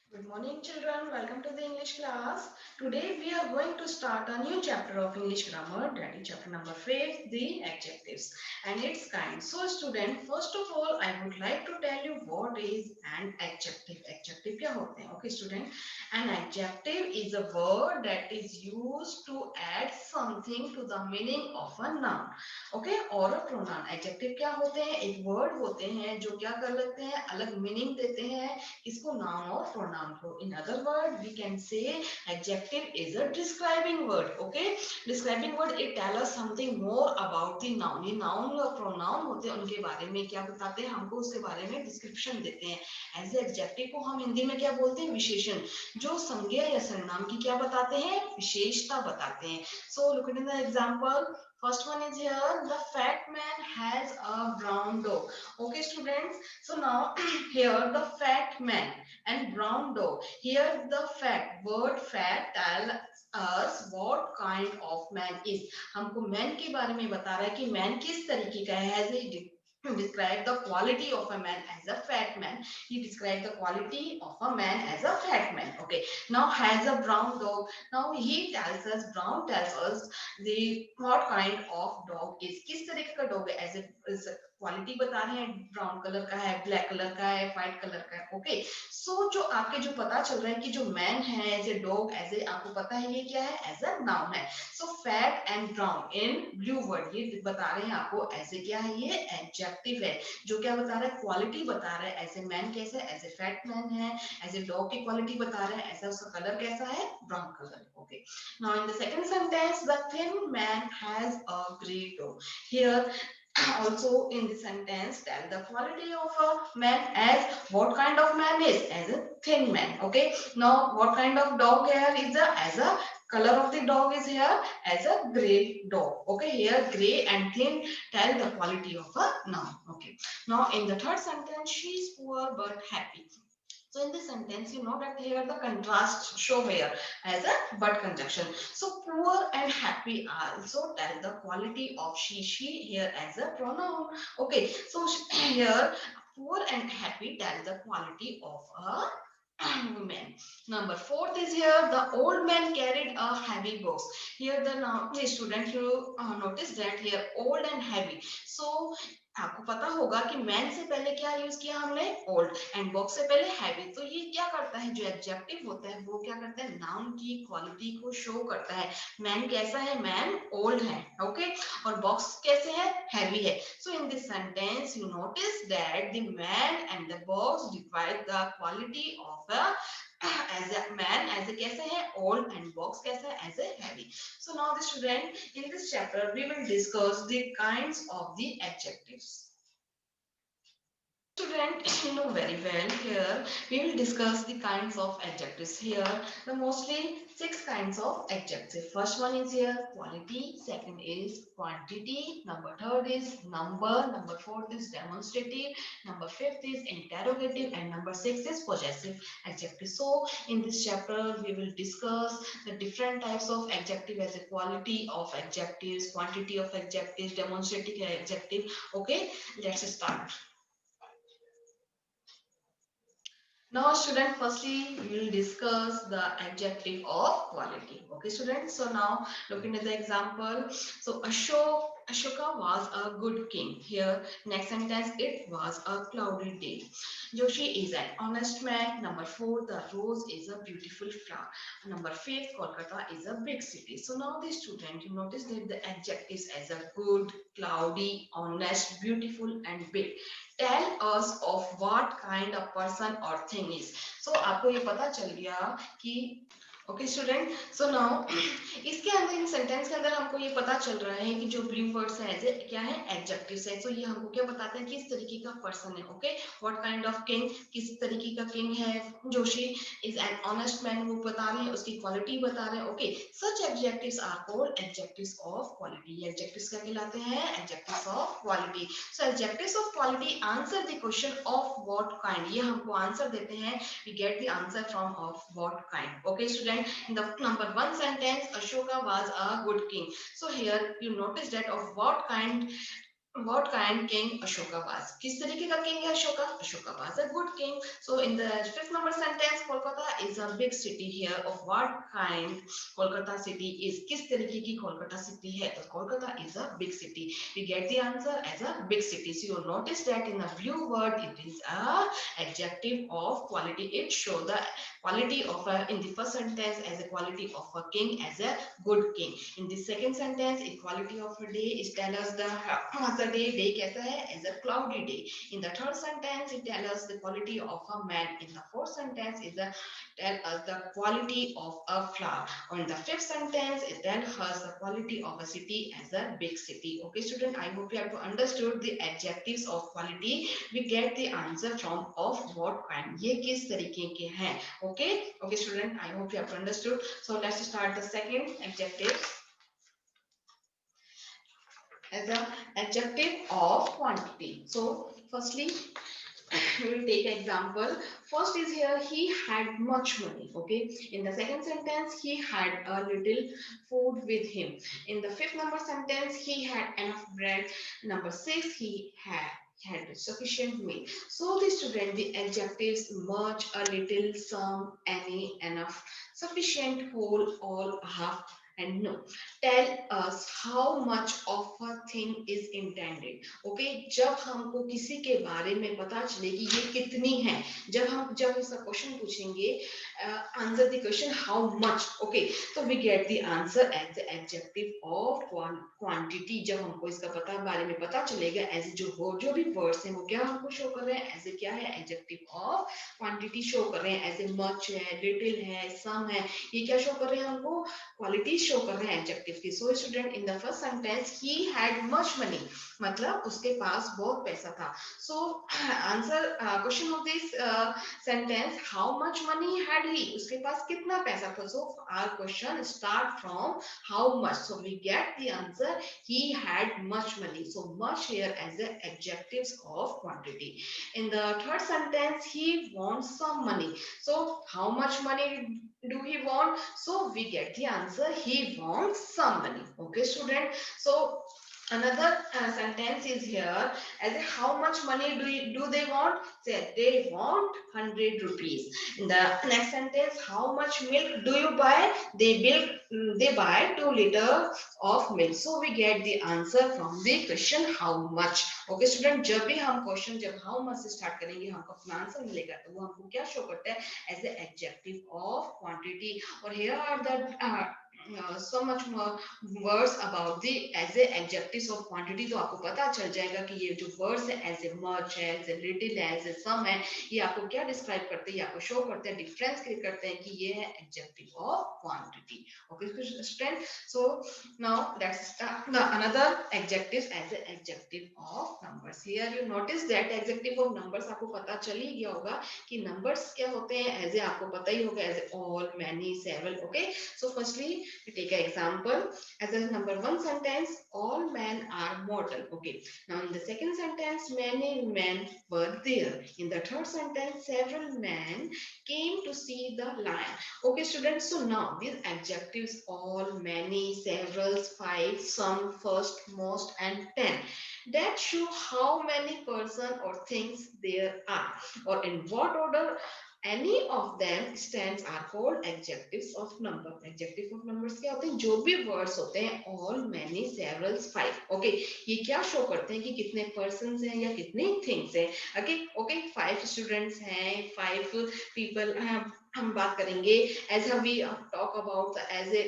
Good morning, children. Welcome to the English class. Today we are going to start a new chapter of English grammar, that is chapter number 5, the adjectives and its kind. So, student, first of all, I would like to tell you what is an adjective. Adjective क्या होते हैं? Okay, student. An adjective is a word that is used to add something to the meaning of a noun. Okay, और a pronoun. Adjective क्या होते हैं? एक word होते हैं जो क्या कर लेते हैं? अलग meaning देते हैं इसको नाउन और प्रोनाउन को. In other word we can say adjective is a describing word. Okay, describing word it tell us something more about the noun. ये नाउन और प्रोनाउन होते हैं उनके बारे में क्या बताते हैं हमको, उसके बारे में डिस्क्रिप्शन देते हैं. एज एडजेक्टिव को हम हिंदी में क्या बोलते हैं? विशेषण. जो संज्ञा या सर्वनाम की क्या बताते हैं? विशेषता बताते हैं. So look at the example. First one is here, the fat man has a brown dog. Okay, students. So now here the fat man and brown dog. Here the fat word fat tell us what kind of man is. हमको man के बारे में बता रहा है कि man किस तरीके का है. Has he describe the quality of a man as a fat man. He described the quality of a man as a fat man. Okay. Now has a brown dog. Now he tells us, brown tells us the what kind of dog is. किस तरीके का dog है? As a quality बता रहे हैं. Brown colour का है, black colour का है, व्हाइट कलर का है. ओके, सो जो आपके जो पता चल रहा है कि जो मैन है as a dog, as a आपको पता है ये क्या है? एज अ नाउन है. So fat and brown in Blue World ये बता रहे हैं आपको एज ए क्या है? ये एडजेक्टिव है जो क्या बता रहा है? क्वालिटी बता रहा है. एज ए मैन कैसा है? एज ए फैट मैन है. एज ए डॉग की क्वालिटी बता रहा है. ऐसा उसका कलर कैसा है? Brown colour. Okay, now in the second sentence, the thin man has a grey dog. Here also in the sentence tell the quality of a man as what kind of man is? As a thin man. Okay, now what kind of dog here is a? As a color of the dog is here as a gray dog. Okay, here gray and thin tell the quality of a noun. Okay, now in the third sentence, she is poor but happy. So in this sentence, you know that here the contrast show here as a but conjunction. So poor and happy also tell the quality of she here as a pronoun. Okay, so here poor and happy tell the quality of a woman. Number fourth is here the old man carried a heavy box. Here the now the student you notice that here old and heavy. So आपको पता होगा कि man से पहले क्या use किया हमने? Old. And box से पहले हैवी. तो ये क्या करता है? जो एडजेक्टिव होता है वो क्या करता है? नाउन की क्वालिटी को शो करता है. मैन कैसा है? मैन ओल्ड है. ओके, और बॉक्स कैसे है? हैवी है. So in this sentence you notice that the man and the box divide the quality of a as a man as a कैसे है? old. and box कैसा है? as a heavy. So now the student, in this chapter we will discuss the kinds of the adjectives. Student, you know very well here we will discuss the kinds of adjectives. Here the mostly 6 kinds of adjective. First one is here quality, second is quantity, number third is number, number fourth is demonstrative, number fifth is interrogative, and number six is possessive adjective. So in this chapter we will discuss the different types of adjective as a quality of adjectives, quantity of adjectives, demonstrative adjective. Okay, let's start. Now, student, firstly, we will discuss the adjective of quality. Okay, students. So now, looking at the example. So Ashoka was a good king. Here, next sentence, it was a cloudy day. Joshi is an honest man. Number four, the rose is a beautiful flower. Number five, Kolkata is a big city. So now, the student, you notice that the adjectives as a good, cloudy, honest, beautiful, and big tell us of what kind of person or thing is. So आपको ये पता चल गया कि okay student. So now इसके अंदर इन sentence के अंदर हमको ये पता चल रहा है कि जो ब्लू वर्ड्स है एज क्या है? एडजेक्टिव्स है. सो ये हमको क्या बताते हैं? किस तरीके का पर्सन है. Okay, what kind of king, किस तरीके का किंग है. Joshi is an honest man, वो बता रहे हैं, उसकी क्वालिटी बता रहे हैं. Okay, such adjectives are called adjectives of quality. ये एडजेक्टिव्स क्या कहलाते हैं? Adjectives of quality. So adjectives of quality answer the question of what kind. ये हमको आंसर देते हैं. We get the answer from of what kind. Okay, student. In the number one sentence, Ashoka was a good king. So here you notice that of what kind What kind king Ashoka was? किस तरीके का king है Ashoka? Ashoka was a good king. So in the fifth number sentence, Kolkata is a big city here. Of what kind Kolkata city is? किस तरीके की Kolkata city है? तो Kolkata is a big city. We get the answer as a big city. So you notice that in the blue word, it is a adjective of quality. It show the quality of a in the first sentence as a quality of a king, as a good king. In the second sentence, equality of a day is tell us the how the day कैसा है as a cloudy day. In the third sentence, it tell us the quality of a man. In the fourth sentence, is a tell us the quality of a flower. Or in the fifth sentence, it tell us the quality of a city as a big city. Okay, student, I hope you have understood the adjectives of quality. We get the answer from of what kind. ये किस तरीके के हैं? Okay, okay, student, I hope you have understood. So let's start the second adjective as a adjective of quantity. So firstly, we will take an example. First is here, he had much money. Okay. In the second sentence, he had a little food with him. In the fifth number sentence, he had enough bread. Number six, he had sufficient meat. So the student, the adjectives much, a little, some, any, enough, sufficient, whole, all, half, and no tell us how much of a thing is intended. Okay जब हमको किसी के बारे में पता चले कि ये कितनी है, जब इसका क्वेश्चन पूछेंगे answer the question how much. Okay तो we get the answer as the adjective of quantity. जब हमको इसका बारे में पता चलेगा एज जो भी वर्ड्स हैं वो क्या हमको शो कर रहे हैं एज ए क्या है एडजेक्टिव ऑफ क्वांटिटी शो कर रहे हैं. एज ए मच है, लिटिल है, सम है, ये क्या शो कर रहे हैं हमको क्वालिटी शो कर रहे हैं एडजेक्टिव की. So student in the first sentence he had much money, मतलब उसके पास बहुत पैसा था. So answer question of this sentence how much money had he, उसके पास कितना पैसा था. So our question start from how much. So we get the answer he had much money. So much here as the adjectives of quantity. In the third sentence, he wants some money. So how much money do he want? So we get the answer he wants some money. Okay student, so another sentence is here as a how much money do they want? Say they want 100 rupees. In the next sentence, how much milk do you buy? They buy 2 liters of milk. So we get the answer from the question how much. Okay student, जब भी हम question जब how much से start करेंगे हमको अपना answer मिलेगा तो वो हमको क्या शो करता है as a adjective of quantity. और here are the so much more words about the as a adjectives of quantity. तो आपको पता चल जाएगा कि ये जो words है as a much है, as a little है, as a some है, ये आपको क्या describe करते हैं, ये आपको show करते हैं, difference क्रिएट करते हैं कि ये है adjective of quantity. Okay student, so now let's start the another adjectives as a adjective of numbers. Here you notice that adjective of numbers आपको पता चल ही गया होगा कि numbers क्या होते हैं. as a आपको पता ही होगा as a all, many, several. Okay, so firstly we take an example as a number one sentence, all men are mortal. Okay, now in the second sentence, many men were there. In the third sentence, several men came to see the lion. Okay students, so now these adjectives all, many, several, five, some, first, most, and 10 that show how many person or things there are or in what order any of them stands are called adjectives of number. Adjective of numbers क्या होते हैं? जो भी words होते हैं all, many, several, five. Okay, ये क्या show करते हैं कि कितने persons हैं या कितने things हैं. Okay, okay, 5 students हैं, 5 people. हम बात करेंगे as we talk about as a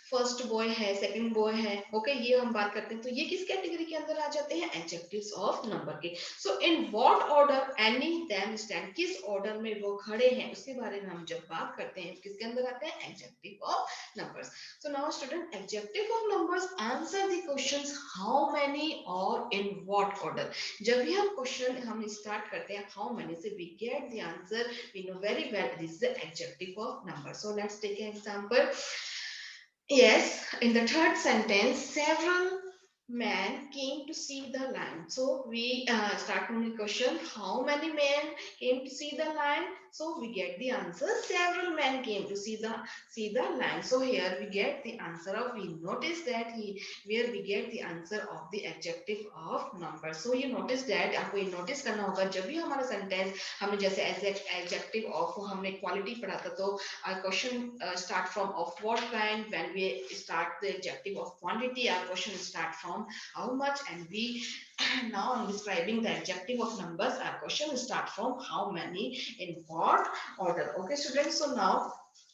first boy है, सेकंड बॉय है. ओके ये हम बात करते हैं तो ये किस कैटेगरी के अंदर आ जाते हैं एडजेक्टिव्स ऑफ नंबर के. So in what order any them stand, किस ऑर्डर में वो खड़े हैं उसके बारे में हम जब बात करते हैं किसके अंदर आते हैं adjective of numbers. So now student, adjective of numbers answer the questions how many और इन व्हाट ऑर्डर. जब भी हम क्वेश्चन हम स्टार्ट करते हैं हाउ मेनी से we get the answer, we know very well this is the adjective of number. So let's take an example. Yes, in the third sentence, several. Man came to see the lion. So we start from the question, how many men came to see the lion? So we get the answer, several men came to see the lion. So here we get the answer of, we notice that he, where we get the answer of the adjective of number. So you notice that, आपको ये notice करना होगा, जब भी हमारा sentence, हमने जैसे adjective of हमने quality पढ़ा था, तो our question start from of what kind. When we start the adjective of quantity, our question start from how much, and we now I'm describing the adjective of numbers, our question will start from how many, in what order. Okay students, so now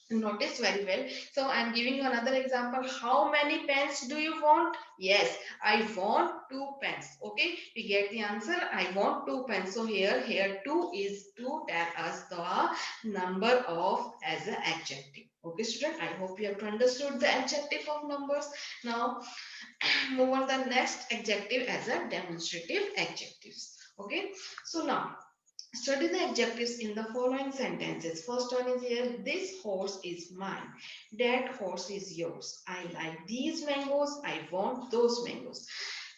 notice very well. So I'm giving you another example. How many pens do you want? Yes, I want 2 pens. Okay, we get the answer, I want 2 pens. So here 2 is to tell us the number of as an adjective. Okay student, I hope you have understood the adjective of numbers. Now move on the next adjective as a demonstrative adjectives. Okay, so now study the adjectives in the following sentences. First one is here, this horse is mine, that horse is yours, I like these mangoes, I want those mangoes.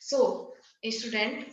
So a student,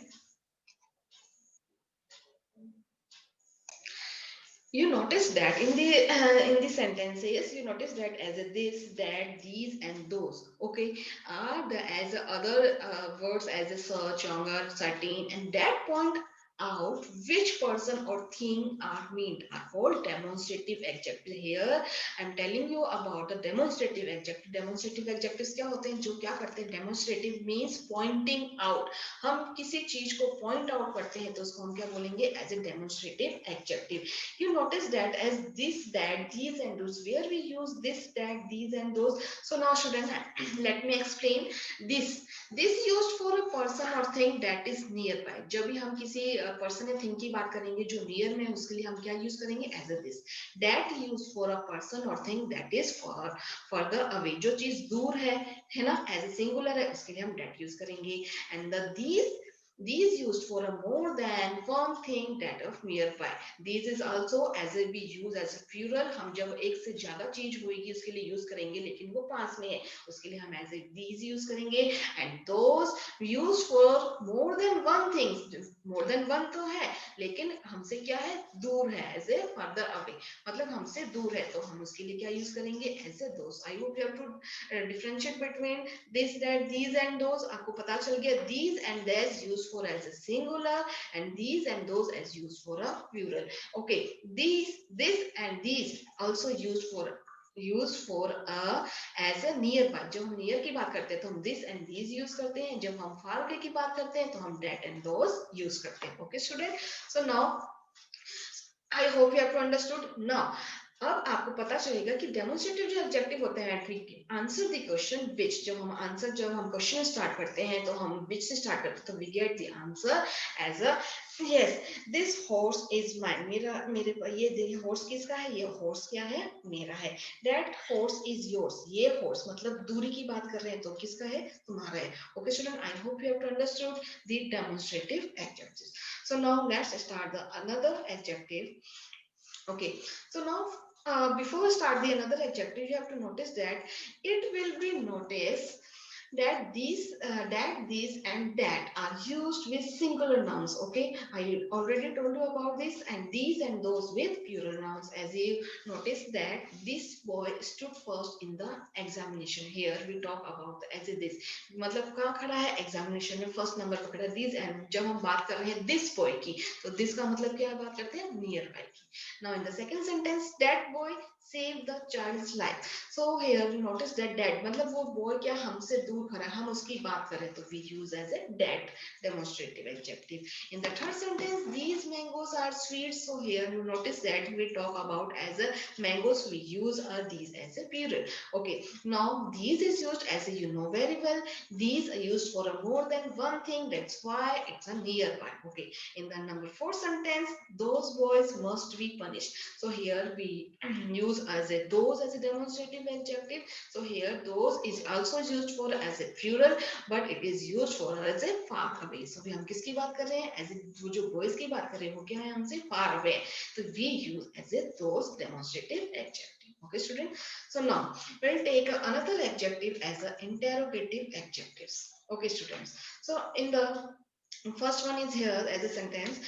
you notice that in the sentences, you notice that as a this, that, these and those, okay, are the as a other words as a such, younger, certain, and that point out which person or thing are meant are called demonstrative adjective. Here I'm telling you about the demonstrative adjective. Demonstrative adjectives क्या होते हैं, जो क्या करते हैं, demonstrative means pointing out. हम किसी चीज को point out करते हैं तो उसको हम क्या बोलेंगे, as a demonstrative adjective. You notice that as this, that, these and those, where we use this, that, these and those. So now student, let me explain. This used for a person or thing that is nearby. जब भी हम किसी person या thing की बात करेंगे जो near में है, उसके लिए हम क्या use करेंगे, as a this. That used for a person or thing that is further away. जो चीज दूर है ना, as a singular है, उसके लिए हम that use करेंगे. And the these used for a more than one thing that of nearby. These is also as a be use as a plural. हम जब एक से ज्यादा चीज होगी उसके लिए यूज करेंगे, लेकिन वो पास में है, उसके लिए हम as a these यूज करेंगे. And those used for more than one thing. more than one तो है, लेकिन हमसे क्या है, दूर है, as a further away, मतलब हमसे दूर है, तो हम उसके लिए क्या यूज करेंगे, as a those. I hope you have to differentiate between this, that, these and those. आपको पता चल गया, these and those used for as a singular, and these and those as used for a plural. Okay, these, this and these also used for a as a nearby. जब हम near की बात करते हैं तो हम this and these use करते हैं, जब हम far away की बात करते हैं तो हम that and those use करते हैं. Okay student, so now I hope you have to understood. Now अब आपको पता चलेगा कि डेमोन्स्ट्रेटिव जो ऑब्जेक्टिव होते हैं, आंसर द क्वेश्चन विच. जब हम क्वेश्चन स्टार्ट करते हैं तो हम विच से स्टार्ट करते हैं, तो we get the answer as a yes, this horse is mine. मेरे ये हॉर्स किसका है, ये हॉर्स क्या है, मेरा है. दैट हॉर्स इज योर्स, ये हॉर्स मतलब दूरी की बात कर रहे हैं तो किसका है, तुम्हारा है. Okay student, I hope you have to understood the demonstrative adjectives. So now let's start the another adjective. Okay, so now before we start the another adjective, you have to notice that it will be noticed that these and that are used with singular nouns. Okay, I already told you about this, and these and those with plural nouns. As you notice that this boy stood first in the examination. Here we talk about the as a this, मतलब कहाँ खड़ा है, examination में first number पर खड़ा है. This, and जब हम बात कर रहे हैं दिस बॉय की, तो दिस का मतलब क्या बात करते हैं, नियर बाय की. Now in the second sentence, that boy saved the child's life. So here you notice that मतलब वो boy क्या हमसे दूर खड़ा है, हम उसकी बात करें तो we use as a that demonstrative adjective. In the third sentence, these mangoes are sweet. So here you notice that we talk about as a mangoes, we use these as a plural. Okay, now these is used as a, you know very well, these are used for a more than one thing, that's why it's a nearby. Okay, in the number 4 sentence, those boys must be punished. So here we use as a those as a demonstrative adjective. So here those is also used for as a plural, but it is used for as a far away. So हम किसकी बात कर रहे हैं, as a वो जो boys की बात कर रहे हैं वो क्या है, हमसे far away. So we use as a those demonstrative adjective. Okay student, so now we'll take another adjective as a interrogative adjectives. Okay, students. So in the first one is here as a sentence.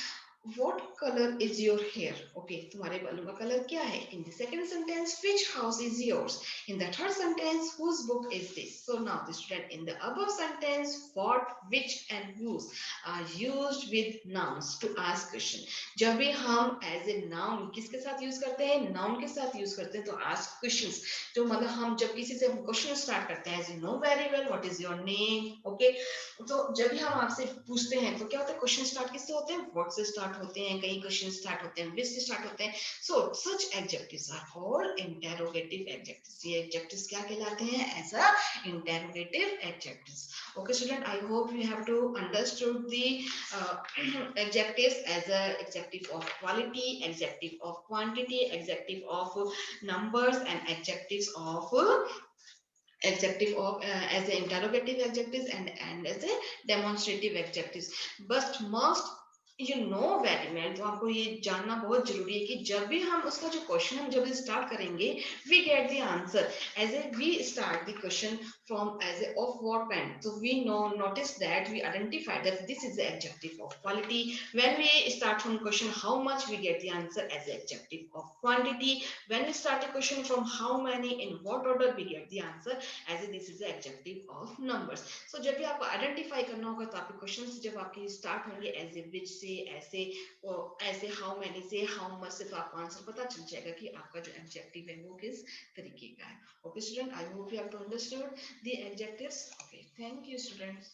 What color is your hair? Okay, तुम्हारे बालों का colour क्या है? In the second sentence, which house is yours? In the third sentence, whose book is this? So now the student, in the above sentence, what, which and whose are used with nouns to ask question. जब भी हम as a noun किसके साथ use करते हैं? Noun के साथ use करते हैं तो ask questions. जो मतलब हम जब किसी से क्वेश्चन स्टार्ट करते हैं, as you know very well, what is your name? Okay, तो जब भी हम आपसे पूछते हैं तो क्या होता है, क्वेश्चन स्टार्ट किससे होते हैं? व्हाट से स्टार्ट होते हैं, कई क्वेश्चन स्टार्ट होते हैं विच से स्टार्ट होते हैं. So such adjectives are called interrogative adjectives. ये एडजेक्टिव्स क्या कहलाते हैं? As a interrogative adjectives. Okay student, I hope you have to understood the adjectives as a adjective of quality, adjective of quantity, adjective of numbers and adjective of as a interrogative adjectives and as a demonstrative adjectives. But must you know very well, तो आपको ये जानना बहुत जरूरी है कि जब भी हम उसका जो क्वेश्चन हम जब स्टार्ट करेंगे, we get the answer as a we start the question from as a of what kind. So we know notice that we identify that this is the adjective of quality. When we start from question how much, we get the answer as the adjective of quantity. When we start a question from how many, in what order, we get the answer as this is the adjective of numbers. So जब भी आपको identify करना होगा तो आपके questions जब आपके start होंगे एज ए विच से, ऐसे हाउ मेनी से, हाउ मच से, तो आपको आंसर पता चल जाएगा कि आपका जो एडजेक्टिव है वो किस तरीके का है. Okay student, I hope you have to understood the adjectives. Okay, thank you students.